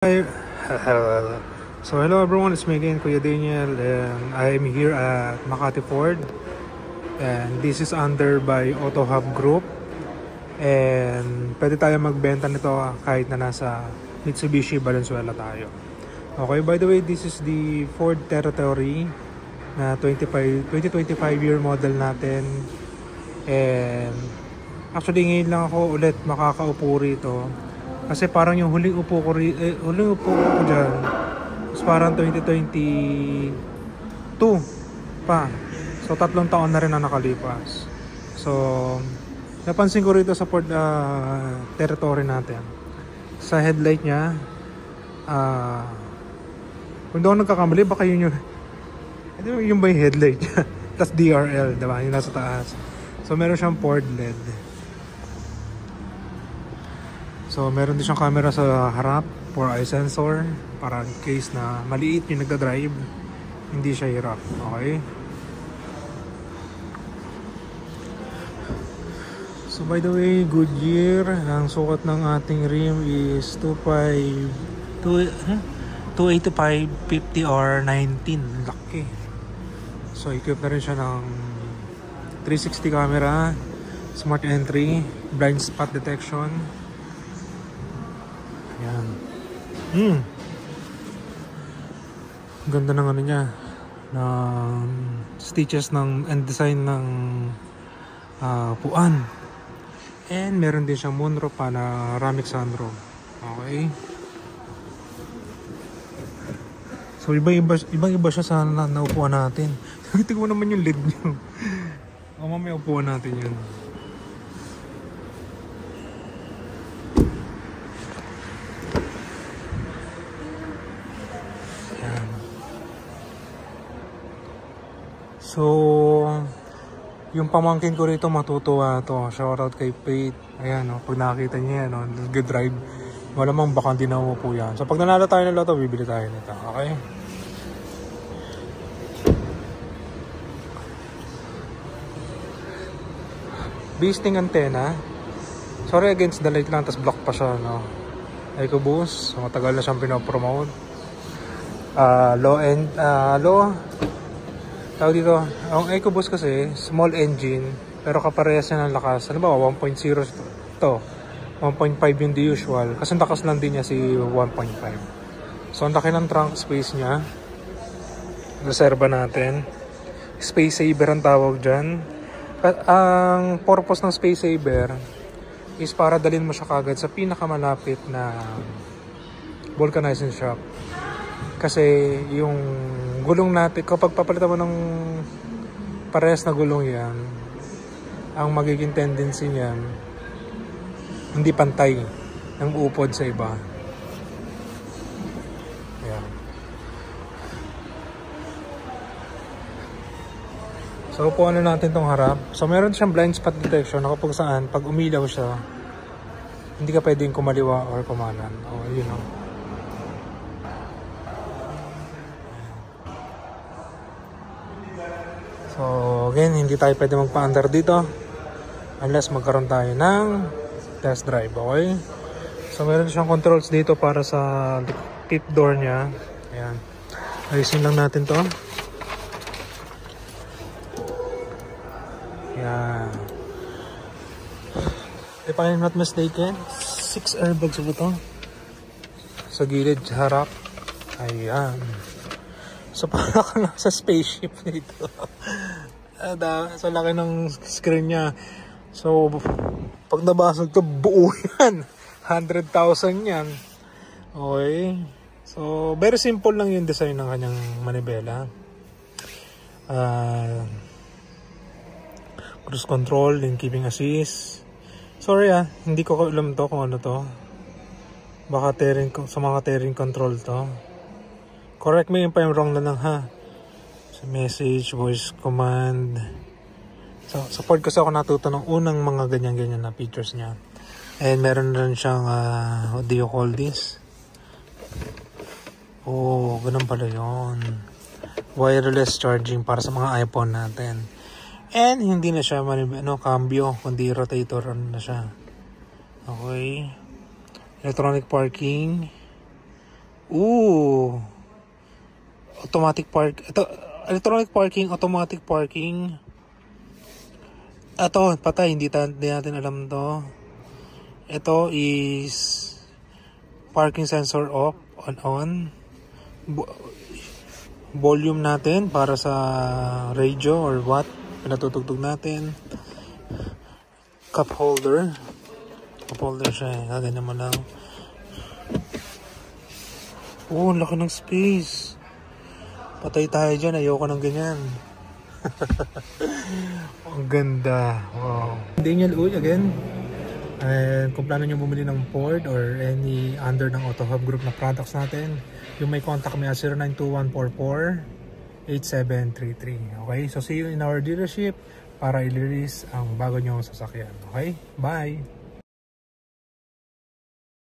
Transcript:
Hi. So hello everyone, it's me again, Kuya Daniel, and I'm here at Makati Ford, and this is under by Auto Hub Group, and pwede tayo magbenta nito kahit na nasa Mitsubishi Valenzuela tayo. Okay, by the way, this is the Ford Territory na 2025 year model natin, and actually ngayon lang ako ulit makakaupo rito. Kasi parang yung huling upo ko dyan is parang 2022 pa. So 3 taon na rin na nakalipas. So napansin ko rito sa Ford Territory natin, sa headlight niya, kung doon nagkakamali, baka yun yung ba yung headlight niya. Tapos DRL, diba? Yung nasa taas. So meron siyang Ford LED. So meron din siyang camera sa harap for eye sensor, para in case na maliit yung nagdadrive, hindi siya hirap. Okay. So by the way, Goodyear, ang sukat ng ating rim is 285/50R19. Laki. So equipped na rin siya ng 360 camera, smart entry, blind spot detection. Yan. Ganda ng ano niya, ng stitches ng and design ng puan. And meron din siyang moonroof panoramic sunroof. Okay. So ibang-iba siya sa naupuan natin. Tingnan mo naman yung lid niyo. O mamaya upuan natin yun. So, yung pamangkin ko rito matutuwa to. Shoutout kay Faith. Ayan, no, pag nakita niya yan, no, good drive. Malamang baka hindi na umupo yan. So, pag nanalo tayo ng loto, bibili tayo nito. Okay? Beasting antenna. Sorry against the light lang, tas block pa siya, no. EcoBoost. So, matagal na siyang pinopromote. Low tawag dito, ang EcoBoost kasi small engine pero kaparehas niya ng lakas. Ano ba, 1.0 to 1.5 yung the usual, kasi lakas lang din niya si 1.5. so ang laki ng trunk space niya. Reserva natin, space saver ang tawag dyan. Ang purpose ng space saver is para dalhin mo siya kagad sa pinakamalapit na vulcanizing shop. Kasi yung gulong natin, kapag papalitan mo ng parehas na gulong yan, ang magiging tendency niyan, hindi pantay ng upod sa iba. Ayan. So upuan na natin tong harap. So meron siyang blind spot detection na kapag saan, pag umilaw siya, hindi ka pwedeng kumaliwa or kumanan. O yun o. So again, hindi tayo pwede magpa-under dito unless magkaroon tayo ng test drive. Okay. So meron siyang controls dito para sa tip door niya. Ayan. Ayusin lang natin to. Ayan. If I'm not mistaken, 6 airbags ba ito? Sa gilid, harap. Ayan. So parang ka nasa spaceship dito. Sa laki ng screen niya. So pag nabasag to, buo yan. 100,000 yan. Okay. So very simple lang yung design ng kanyang manibela. Cruise control, lane keeping assist. Sorry hindi ko alam to kung ano to. Baka sa mga tearing control to. Correct me if I'm wrong na lang ha. So, message, voice command. So support kasi ako natuto ng unang mga ganyan-ganyan na features niya. And meron rin siyang what do you call this? Oh, ganun pala yun. Wireless charging para sa mga iPhone natin. And hindi na siya cambio, kundi rotator na siya. Okay. Electronic parking. Ooh. Automatic park. Ito, electronic parking, automatic parking. Ito, patay. Hindi natin alam to. Ito is parking sensor off, on. Volume natin para sa radio or what. Pinatutugtog natin. Cup holder. Cup holder siya. Ganyan mo lang. Oh, laki ng space. Patay tayo dyan. Ayoko ng ganyan. Ang ganda. Wow. Daniel Uy again. And kung plano nyo bumili ng Ford or any under ng AutoHub Group na products natin, you may contact me at 092144-8733. Okay? So see you in our dealership para i-release ang bago nyong sasakyan. Okay? Bye!